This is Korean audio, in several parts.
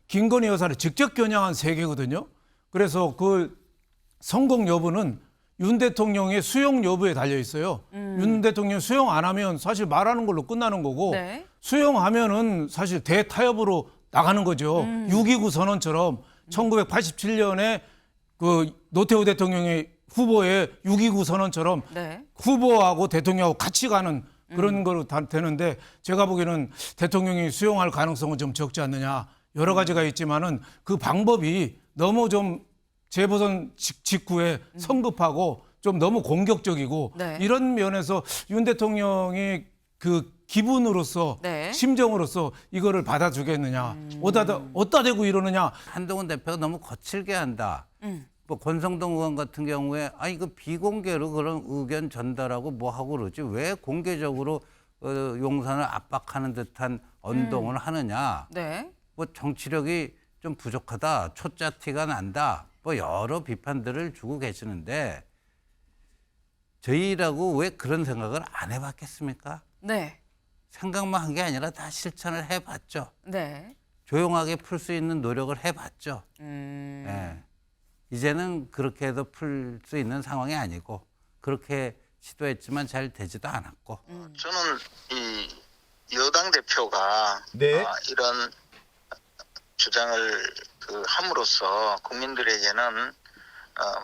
김건희 여사를 직접 겨냥한 세계거든요. 그래서 그 성공 여부는 윤 대통령의 수용 여부에 달려 있어요. 윤 대통령 수용 안 하면 사실 말하는 걸로 끝나는 거고 네. 수용하면은 사실 대타협으로 나가는 거죠. 6.29 선언처럼 1987년에 그 노태우 대통령의 후보의 6.29 선언처럼 네. 후보하고 대통령하고 같이 가는 그런 거로 되는데 제가 보기에는 대통령이 수용할 가능성은 좀 적지 않느냐. 여러 가지가 있지만은 그 방법이 너무 좀 재보선 직후에 성급하고 좀 너무 공격적이고 네. 이런 면에서 윤 대통령이 그 기분으로서 네. 심정으로서 이거를 받아주겠느냐. 어디다 대고 이러느냐. 한동훈 대표가 너무 거칠게 한다. 음. 뭐 권성동 의원 같은 경우에 이거 비공개로 그런 의견 전달하고 뭐 하고 그러지 왜 공개적으로 용산을 압박하는 듯한 언동을 하느냐. 네. 뭐 정치력이 좀 부족하다. 초짜 티가 난다. 뭐 여러 비판들을 주고 계시는데 저희라고 왜 그런 생각을 안 해봤겠습니까? 네. 생각만 한 게 아니라 다 실천을 해봤죠. 네. 조용하게 풀 수 있는 노력을 해봤죠. 예. 이제는 그렇게 해도 풀 수 있는 상황이 아니고 그렇게 시도했지만 잘 되지도 않았고. 저는 이 여당 대표가 네. 이런 주장을 함으로써 국민들에게는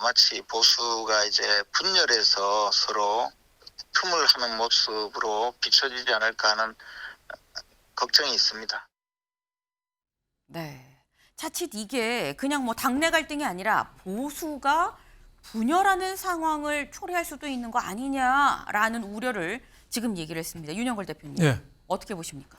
마치 보수가 이제 분열해서 서로 틈을 하는 모습으로 비춰지지 않을까 하는 걱정이 있습니다. 네. 자칫 이게 그냥 뭐 당내 갈등이 아니라 보수가 분열하는 상황을 초래할 수도 있는 거 아니냐라는 우려를 지금 얘기를 했습니다. 윤영걸 대표님. 네. 어떻게 보십니까?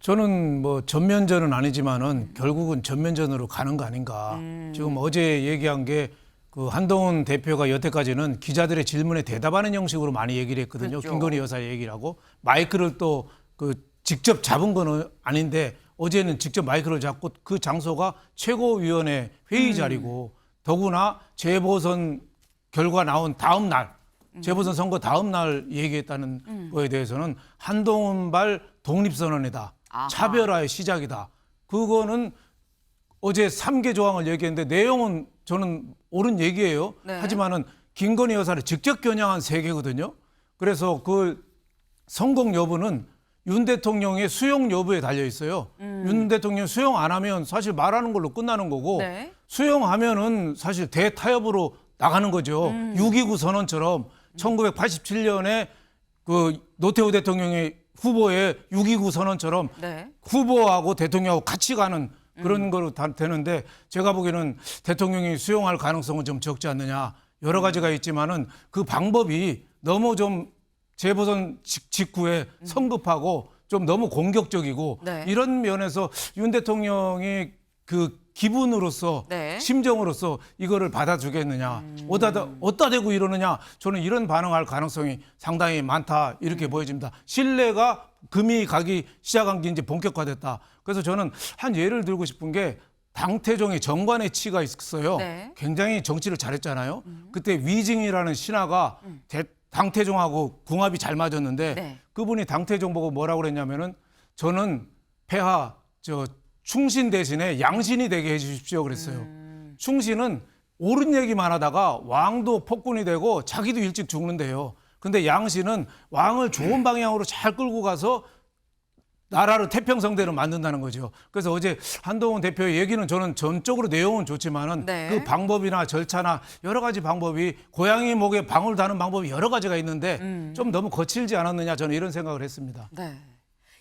저는 뭐 전면전은 아니지만은 결국은 전면전으로 가는 거 아닌가. 지금 어제 얘기한 게 그 한동훈 대표가 여태까지는 기자들의 질문에 대답하는 형식으로 많이 얘기를 했거든요. 그렇죠. 김건희 여사 얘기를 하고 마이크를 또 그 직접 잡은 거는 아닌데 어제는 직접 마이크를 잡고 그 장소가 최고위원회 회의 자리고 더구나 재보선 결과 나온 다음 날 재보선 선거 다음 날 얘기했다는 거에 대해서는 한동훈발 독립선언이다. 아하. 차별화의 시작이다. 그거는 어제 3개 조항을 얘기했는데 내용은 저는 옳은 얘기예요. 네. 하지만은 김건희 여사를 직접 겨냥한 3개거든요. 그래서 그 성공 여부는 윤 대통령의 수용 여부에 달려 있어요. 윤 대통령 수용 안 하면 사실 말하는 걸로 끝나는 거고 네. 수용하면은 사실 대타협으로 나가는 거죠. 6.29 선언처럼 1987년에 그 노태우 대통령의 후보의 6.29 선언처럼 네. 후보하고 대통령하고 같이 가는 그런 거로 되는데 제가 보기에는 대통령이 수용할 가능성은 좀 적지 않느냐. 여러 가지가 있지만은 그 방법이 너무 좀 재보선 직후에 성급하고 좀 너무 공격적이고 네. 이런 면에서 윤 대통령이 그 기분으로서 네. 심정으로서 이거를 받아주겠느냐. 어디다 대고 이러느냐. 저는 이런 반응할 가능성이 상당히 많다 이렇게 보여집니다. 신뢰가 금이 가기 시작한 게 이제 본격화됐다. 그래서 저는 한 예를 들고 싶은 게 당태종의 정관의 치가 있어요. 네. 굉장히 정치를 잘했잖아요. 그때 위징이라는 신하가 당태종하고 궁합이 잘 맞았는데 네. 그분이 당태종 보고 뭐라고 그랬냐면은 저는 폐하 충신 대신에 양신이 되게 해주십시오 그랬어요. 충신은 옳은 얘기만 하다가 왕도 폭군이 되고 자기도 일찍 죽는데요. 근데 양신은 왕을 좋은 방향으로 잘 끌고 가서 나라를 태평성대로 만든다는 거죠. 그래서 어제 한동훈 대표의 얘기는 저는 전적으로 내용은 좋지만은 네. 그 방법이나 절차나 여러 가지 방법이 고양이 목에 방울 다는 방법이 여러 가지가 있는데 좀 너무 거칠지 않았느냐 저는 이런 생각을 했습니다. 네.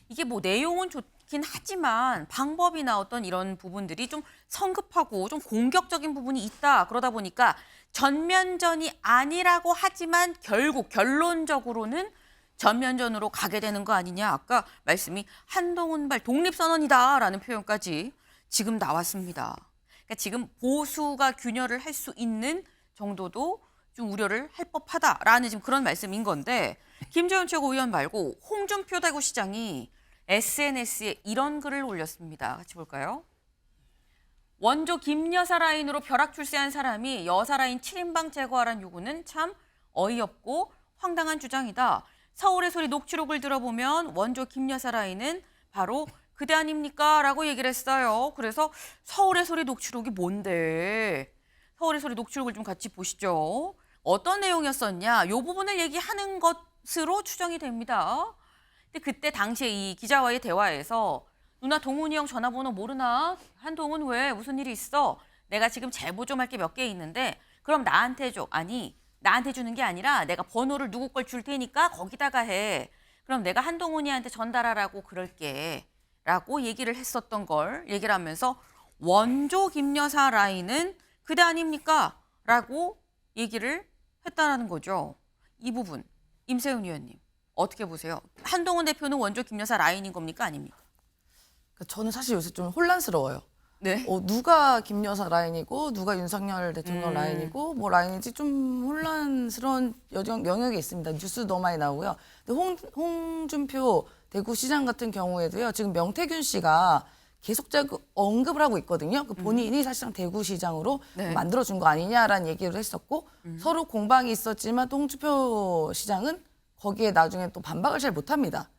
이게 뭐 내용은 좋긴 하지만 방법이나 어떤 이런 부분들이 좀 성급하고 좀 공격적인 부분이 있다. 그러다 보니까 전면전이 아니라고 하지만 결국 결론적으로는 전면전으로 가게 되는 거 아니냐. 아까 말씀이 한동훈발 독립선언이다라는 표현까지 지금 나왔습니다. 그러니까 지금 보수가 균열을 할 수 있는 정도도 좀 우려를 할 법하다라는 지금 그런 말씀인 건데 김재원 최고위원 말고 홍준표 대구시장이 SNS에 이런 글을 올렸습니다. 같이 볼까요? 원조 김여사 라인으로 벼락 출세한 사람이 여사 라인 7인방 제거하라는 요구는 참 어이없고 황당한 주장이다. 서울의 소리 녹취록을 들어보면 원조 김여사 라인은 바로 그대 아닙니까? 라고 얘기를 했어요. 그래서 서울의 소리 녹취록이 뭔데? 서울의 소리 녹취록을 좀 같이 보시죠. 어떤 내용이었었냐? 이 부분을 얘기하는 것으로 추정이 됩니다. 근데 그때 당시에 이 기자와의 대화에서 누나 동훈이 형 전화번호 모르나? 한동훈 왜? 무슨 일이 있어? 내가 지금 제보 좀 할 게 몇 개 있는데 그럼 나한테 줘. 아니, 나한테 주는 게 아니라 내가 번호를 누구 걸 줄 테니까 거기다가 해. 그럼 내가 한동훈이한테 전달하라고 그럴게. 라고 얘기를 했었던 걸 얘기를 하면서 원조 김 여사 라인은 그대 아닙니까? 라고 얘기를 했다라는 거죠. 이 부분 임세훈 의원님 어떻게 보세요? 한동훈 대표는 원조 김 여사 라인인 겁니까? 아닙니까? 그러니까 저는 사실 요새 좀 혼란스러워요. 네. 누가 김 여사 라인이고 누가 윤석열 대통령 라인이고 뭐 라인인지 좀 혼란스러운 영역이 있습니다. 뉴스 너무 많이 나오고요. 근데 홍준표 대구시장 같은 경우에도요. 지금 명태균 씨가 계속 언급을 하고 있거든요. 그 본인이 사실상 대구시장으로 네. 만들어준 거 아니냐라는 얘기를 했었고 서로 공방이 있었지만 또 홍준표 시장은 거기에 나중에 또 반박을 잘 못합니다.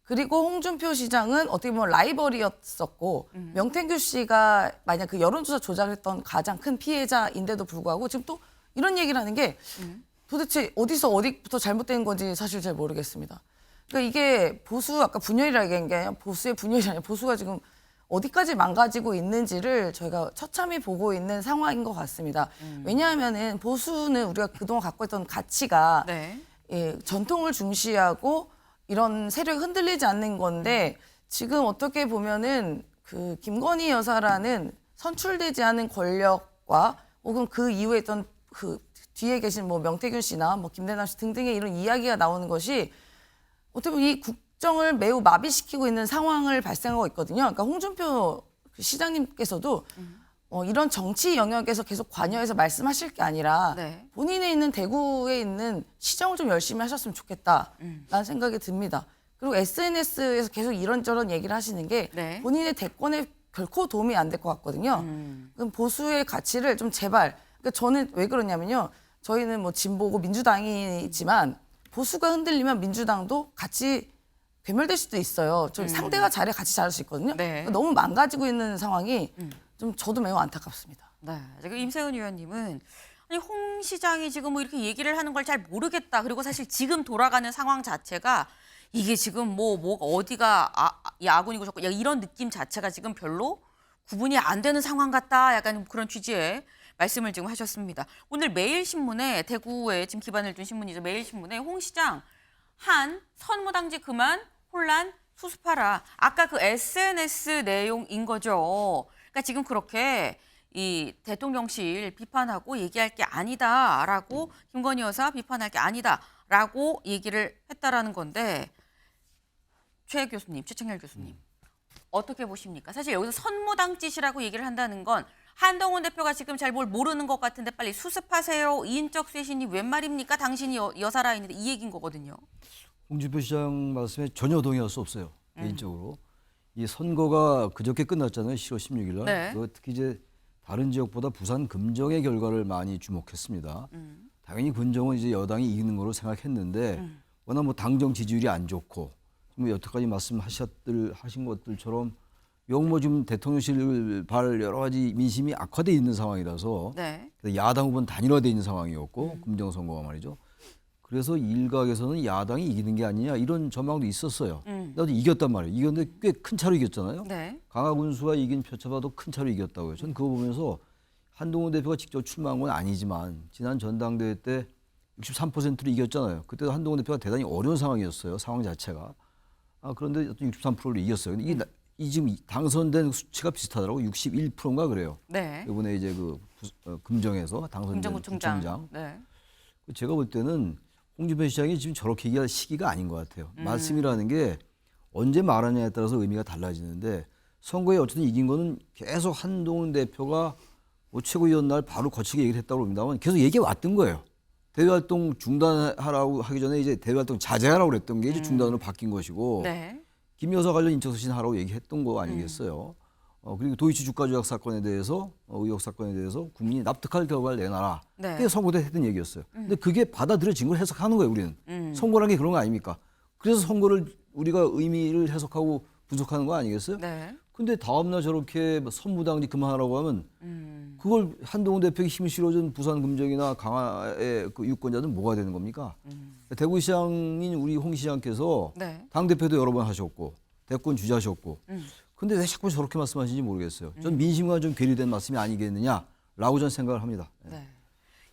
그리고 홍준표 시장은 어떻게 보면 라이벌이었었고 명태균 씨가 만약 그 여론조사 조작을 했던 가장 큰 피해자인데도 불구하고 지금 또 이런 얘기를 하는 게 도대체 어디부터 잘못된 건지 사실 잘 모르겠습니다. 그러니까 이게 보수 아까 분열이라고 얘기한 게 아니라 보수의 분열이 아니라 보수가 지금 어디까지 망가지고 있는지를 저희가 처참히 보고 있는 상황인 것 같습니다. 왜냐하면은 보수는 우리가 그동안 갖고 있던 가치가 네. 예, 전통을 중시하고 이런 세력이 흔들리지 않는 건데 지금 어떻게 보면은 그 김건희 여사라는 선출되지 않은 권력과 혹은 그 이후에 있던 그 뒤에 계신 뭐 명태균 씨나 뭐 김대남 씨 등등의 이런 이야기가 나오는 것이 어떻게 보면 이 국정을 매우 마비시키고 있는 상황을 발생하고 있거든요. 그러니까 홍준표 시장님께서도 이런 정치 영역에서 계속 관여해서 말씀하실 게 아니라 네. 본인에 있는 대구에 있는 시정을 좀 열심히 하셨으면 좋겠다라는 생각이 듭니다. 그리고 SNS에서 계속 이런저런 얘기를 하시는 게 네. 본인의 대권에 결코 도움이 안 될 것 같거든요. 그럼 보수의 가치를 좀 제발, 그러니까 저는 왜 그러냐면요. 저희는 뭐 진보고 민주당이지만 보수가 흔들리면 민주당도 같이 괴멸될 수도 있어요. 좀 상대가 잘해 같이 잘할 수 있거든요. 네. 그러니까 너무 망가지고 있는 상황이 좀 저도 매우 안타깝습니다. 네. 지금 임세훈 의원님은 아니 홍 시장이 지금 뭐 이렇게 얘기를 하는 걸 잘 모르겠다. 그리고 사실 지금 돌아가는 상황 자체가 이게 지금 뭐가 어디가 야군이고 좋고 이런 느낌 자체가 지금 별로 구분이 안 되는 상황 같다. 약간 그런 취지의 말씀을 지금 하셨습니다. 오늘 매일신문에 대구에 지금 기반을 둔 신문이죠. 매일신문에 홍 시장 한 선무당직 그만 혼란 수습하라. 아까 그 SNS 내용인 거죠. 그러니까 지금 그렇게 이 대통령실 비판하고 얘기할 게 아니다라고 김건희 여사 비판할 게 아니다라고 얘기를 했다라는 건데 최 교수님, 최창렬 교수님 어떻게 보십니까? 사실 여기서 선무당짓이라고 얘기를 한다는 건 한동훈 대표가 지금 잘 뭘 모르는 것 같은데 빨리 수습하세요. 이인적 쇄신이 웬 말입니까? 당신이 여사라인인데 이 얘기인 거거든요. 홍준표 시장 말씀에 전혀 동의할 수 없어요. 개인적으로. 이 선거가 그저께 끝났잖아요. 10월 16일 날. 네. 특히 이제 다른 지역보다 부산 금정의 결과를 많이 주목했습니다. 당연히 금정은 이제 여당이 이기는 거로 생각했는데 워낙 뭐 당정 지지율이 안 좋고 뭐 여태까지 하신 것들처럼 뭐 지금 대통령실 여러 가지 민심이 악화돼 있는 상황이라서 네. 야당 후보는 단일화돼 있는 상황이었고 금정 선거가 말이죠. 그래서 일각에서는 야당이 이기는 게 아니냐 이런 전망도 있었어요. 나도 이겼단 말이에요. 이겼는데 꽤 큰 차로 이겼잖아요. 네. 강화군수가 이긴 표차봐도 큰 차로 이겼다고요. 저는 그거 보면서 한동훈 대표가 직접 출마한 건 아니지만 지난 전당대회 때 63%로 이겼잖아요. 그때도 한동훈 대표가 대단히 어려운 상황이었어요. 상황 자체가. 그런데 어떤 63%로 이겼어요. 근데 이 지금 당선된 수치가 비슷하더라고. 61%인가 그래요. 네. 이번에 이제 금정에서 당선된 금정구청장. 구청장. 네. 제가 볼 때는 홍준표 시장이 지금 저렇게 얘기할 시기가 아닌 것 같아요. 말씀이라는 게 언제 말하냐에 따라서 의미가 달라지는데 선거에 어쨌든 이긴 거는 계속 한동훈 대표가 뭐 최고위원 날 바로 거치게 얘기를 했다고 합니다만 계속 얘기해 왔던 거예요. 대외활동 중단하라고 하기 전에 이제 대외활동 자제하라고 그랬던 게 이제 중단으로 바뀐 것이고 네. 김 여사 관련 인적소신 하라고 얘기했던 거 아니겠어요. 그리고 도이치 주가 조작 사건에 대해서 의혹 사건에 대해서 국민이 납득할 결과를 내놔라. 네. 그게 선거 때 했던 얘기였어요. 근데 그게 받아들여진 걸 해석하는 거예요, 우리는. 선거란 게 그런 거 아닙니까? 그래서 선거를 우리가 의미를 해석하고 분석하는 거 아니겠어요? 네. 근데 다음날 저렇게 선무당직 그만하라고 하면 그걸 한동훈 대표에게 힘을 실어준 부산금정이나 강화의 그 유권자들은 뭐가 되는 겁니까? 대구시장인 우리 홍 시장께서 네. 당대표도 여러 번 하셨고 대권 주자셨고 근데 왜 자꾸 저렇게 말씀하시는지 모르겠어요. 전 민심과 좀 괴리된 말씀이 아니겠느냐라고 저는 생각을 합니다. 네.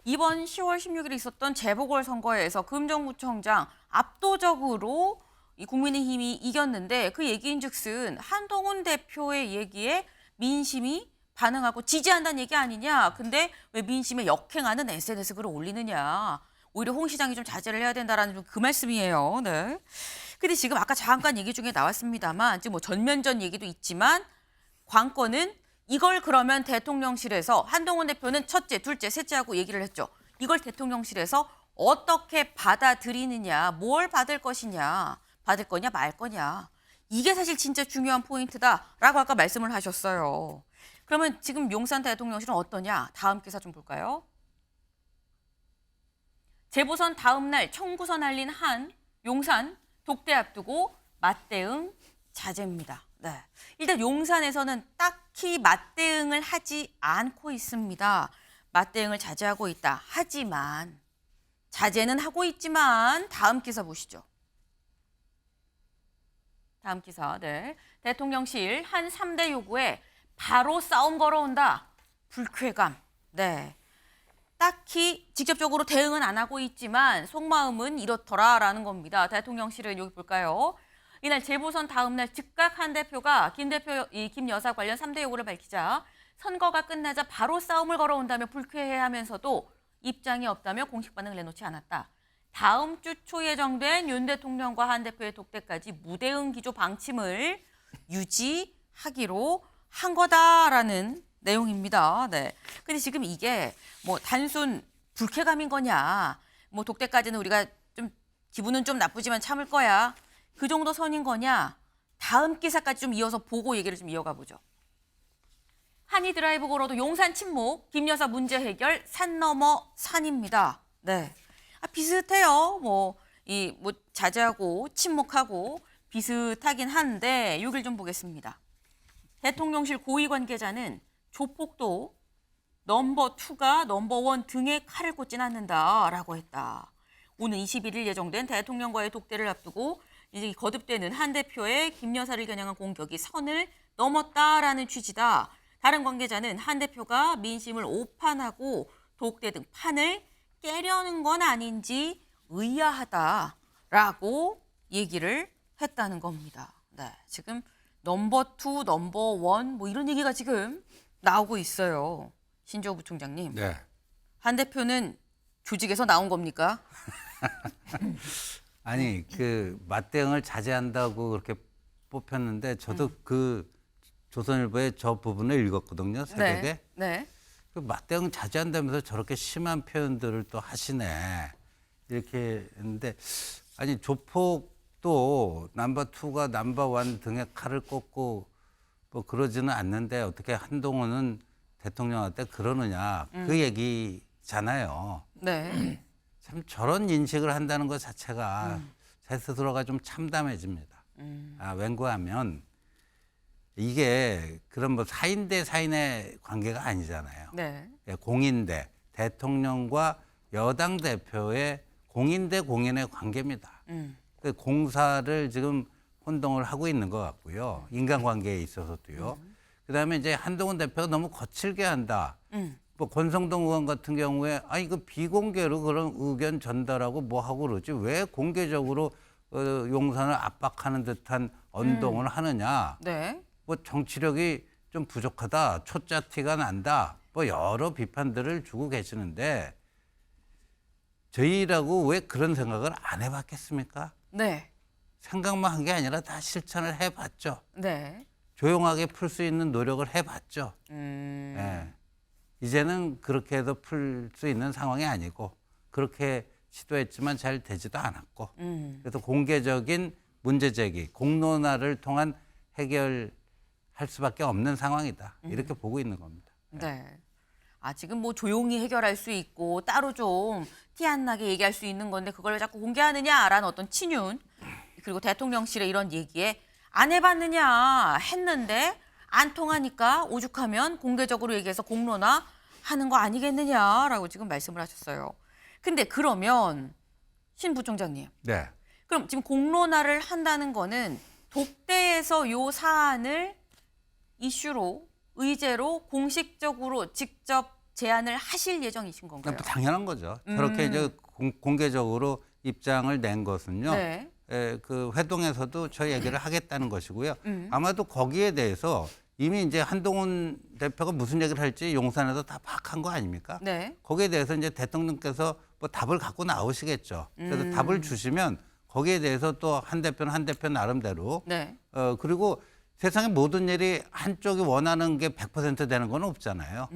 이번 10월 16일에 있었던 재보궐선거에서 금정구청장 압도적으로 이 국민의힘이 이겼는데 그 얘기인즉슨 한동훈 대표의 얘기에 민심이 반응하고 지지한다는 얘기 아니냐. 근데 왜 민심에 역행하는 SNS 글을 올리느냐. 오히려 홍 시장이 좀 자제를 해야 된다라는 좀 그 말씀이에요. 네. 근데 지금 아까 잠깐 얘기 중에 나왔습니다만 지금 뭐 전면전 얘기도 있지만 관건은 이걸 그러면 대통령실에서 한동훈 대표는 첫째, 둘째, 셋째하고 얘기를 했죠. 이걸 대통령실에서 어떻게 받아들이느냐, 뭘 받을 것이냐, 받을 거냐 말 거냐. 이게 사실 진짜 중요한 포인트다라고 아까 말씀을 하셨어요. 그러면 지금 용산 대통령실은 어떠냐? 다음 기사 좀 볼까요? 재보선 다음 날 청구서 날린 한 용산 독대 앞두고 맞대응 자제입니다. 네. 일단 용산에서는 딱히 맞대응을 하지 않고 있습니다. 맞대응을 자제하고 있다. 하지만 자제는 하고 있지만 다음 기사 보시죠. 다음 기사. 네. 대통령실 한 3대 요구에 바로 싸움 걸어온다. 불쾌감. 네. 딱히 직접적으로 대응은 안 하고 있지만 속마음은 이렇더라라는 겁니다. 대통령실은 여기 볼까요? 이날 재보선 다음 날 즉각 한 대표가 김 여사 관련 3대 요구를 밝히자 선거가 끝나자 바로 싸움을 걸어온다며 불쾌해하면서도 입장이 없다며 공식 반응을 내놓지 않았다. 다음 주 초 예정된 윤 대통령과 한 대표의 독대까지 무대응 기조 방침을 유지하기로 한 거다라는 내용입니다. 네. 근데 지금 이게 뭐 단순 불쾌감인 거냐, 뭐 독대까지는 우리가 좀 기분은 좀 나쁘지만 참을 거야. 그 정도 선인 거냐? 다음 기사까지 좀 이어서 보고 얘기를 좀 이어가 보죠. 한이 드라이브 걸어도 용산 침묵, 김 여사 문제 해결, 산 넘어 산입니다. 네. 비슷해요. 뭐 자제하고 침묵하고 비슷하긴 한데 여기를 좀 보겠습니다. 대통령실 고위 관계자는 조폭도 넘버 2가 넘버 1 등에 칼을 꽂진 않는다라고 했다. 오는 21일 예정된 대통령과의 독대를 앞두고 이제 거듭되는 한 대표의 김 여사를 겨냥한 공격이 선을 넘었다라는 취지다. 다른 관계자는 한 대표가 민심을 오판하고 독대 등 판을 깨려는 건 아닌지 의아하다라고 얘기를 했다는 겁니다. 네, 지금 넘버 2, 넘버 1 뭐 이런 얘기가 지금 나오고 있어요. 신조어 부총장님. 네. 한 대표는 조직에서 나온 겁니까? 아니 그 맞대응을 자제한다고 그렇게 뽑혔는데 저도 그 조선일보의 저 부분을 읽었거든요. 새벽에. 네. 네. 그 맞대응 자제한다면서 저렇게 심한 표현들을 또 하시네. 이렇게 했는데 아니 조폭도 넘버 2가 넘버 1 등에 칼을 꽂고 뭐 그러지는 않는데 어떻게 한동훈은 대통령한테 그러느냐 그 얘기잖아요. 네. 참 저런 인식을 한다는 것 자체가 제 스스로가 좀 참담해집니다. 왠고하면 이게 그런 뭐 사인 대 사인의 관계가 아니잖아요. 네. 공인 대 대통령과 여당 대표의 공인 대 공인의 관계입니다. 그 공사를 지금 혼동을 하고 있는 것 같고요. 인간관계에 있어서도요. 그다음에 이제 한동훈 대표가 너무 거칠게 한다. 뭐 권성동 의원 같은 경우에 아니 그 비공개로 그런 의견 전달하고 뭐 하고 그러지 왜 공개적으로 용산을 압박하는 듯한 언동을 하느냐. 네. 뭐 정치력이 좀 부족하다. 초짜 티가 난다. 뭐 여러 비판들을 주고 계시는데 저희라고 왜 그런 생각을 안 해봤겠습니까? 네. 생각만 한 게 아니라 다 실천을 해봤죠. 네. 조용하게 풀 수 있는 노력을 해봤죠. 예. 이제는 그렇게 해도 풀 수 있는 상황이 아니고 그렇게 시도했지만 잘 되지도 않았고 그래서 공개적인 문제 제기, 공론화를 통한 해결할 수밖에 없는 상황이다. 이렇게 보고 있는 겁니다. 네. 지금 뭐 조용히 해결할 수 있고 따로 좀 티 안 나게 얘기할 수 있는 건데 그걸 왜 자꾸 공개하느냐라는 어떤 친윤 그리고 대통령실의 이런 얘기에 안 해봤느냐 했는데 안 통하니까 오죽하면 공개적으로 얘기해서 공론화 하는 거 아니겠느냐라고 지금 말씀을 하셨어요. 근데 그러면 신 부총장님, 네. 그럼 지금 공론화를 한다는 거는 독대에서 요 사안을 이슈로 의제로 공식적으로 직접 제안을 하실 예정이신 건가요? 당연한 거죠. 저렇게 이제 공개적으로 입장을 낸 것은요. 네. 그 회동에서도 저 얘기를 하겠다는 것이고요. 아마도 거기에 대해서 이미 이제 한동훈 대표가 무슨 얘기를 할지 용산에서 다 파악한 거 아닙니까? 네. 거기에 대해서 이제 대통령께서 뭐 답을 갖고 나오시겠죠. 그래서 답을 주시면 거기에 대해서 또 한 대표는 한 대표 나름대로 네. 그리고 세상의 모든 일이 한쪽이 원하는 게 100% 되는 건 없잖아요.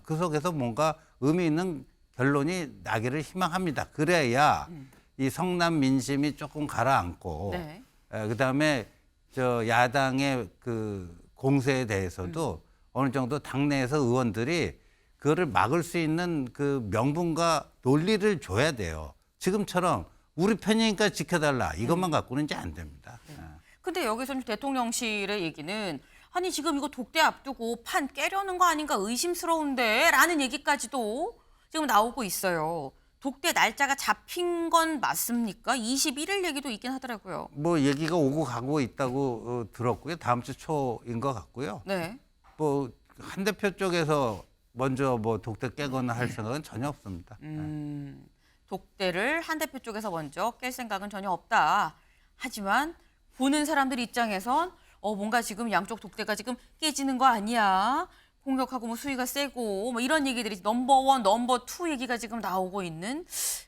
그 속에서 뭔가 의미 있는 결론이 나기를 희망합니다. 그래야 이 성남 민심이 조금 가라앉고 네. 그다음에 저 야당의 그 공세에 대해서도 어느 정도 당내에서 의원들이 그거를 막을 수 있는 그 명분과 논리를 줘야 돼요. 지금처럼 우리 편이니까 지켜달라 이것만 갖고는 이제 안 됩니다. 근데 여기서 대통령실의 얘기는 아니 지금 이거 독대 앞두고 판 깨려는 거 아닌가 의심스러운데 라는 얘기까지도 지금 나오고 있어요. 독대 날짜가 잡힌 건 맞습니까? 21일 얘기도 있긴 하더라고요. 뭐 얘기가 오고 가고 있다고 들었고요. 다음 주 초인 것 같고요. 네. 뭐 한 대표 쪽에서 먼저 뭐 독대 깨거나 할 생각은 전혀 없습니다. 독대를 한 대표 쪽에서 먼저 깰 생각은 전혀 없다. 하지만 보는 사람들 입장에선 뭔가 지금 양쪽 독대가 지금 깨지는 거 아니야. 공격하고 뭐 수위가 세고 뭐 이런 얘기들이 넘버1, 넘버2 얘기가 지금 나오고 있는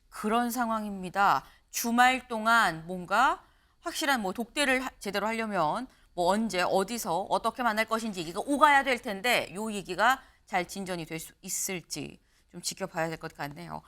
그런 상황입니다. 주말 동안 뭔가 확실한 뭐 독대를 제대로 하려면 뭐 언제 어디서 어떻게 만날 것인지 얘기가 오가야 될 텐데 요 얘기가 잘 진전이 될 수 있을지 좀 지켜봐야 될 것 같네요.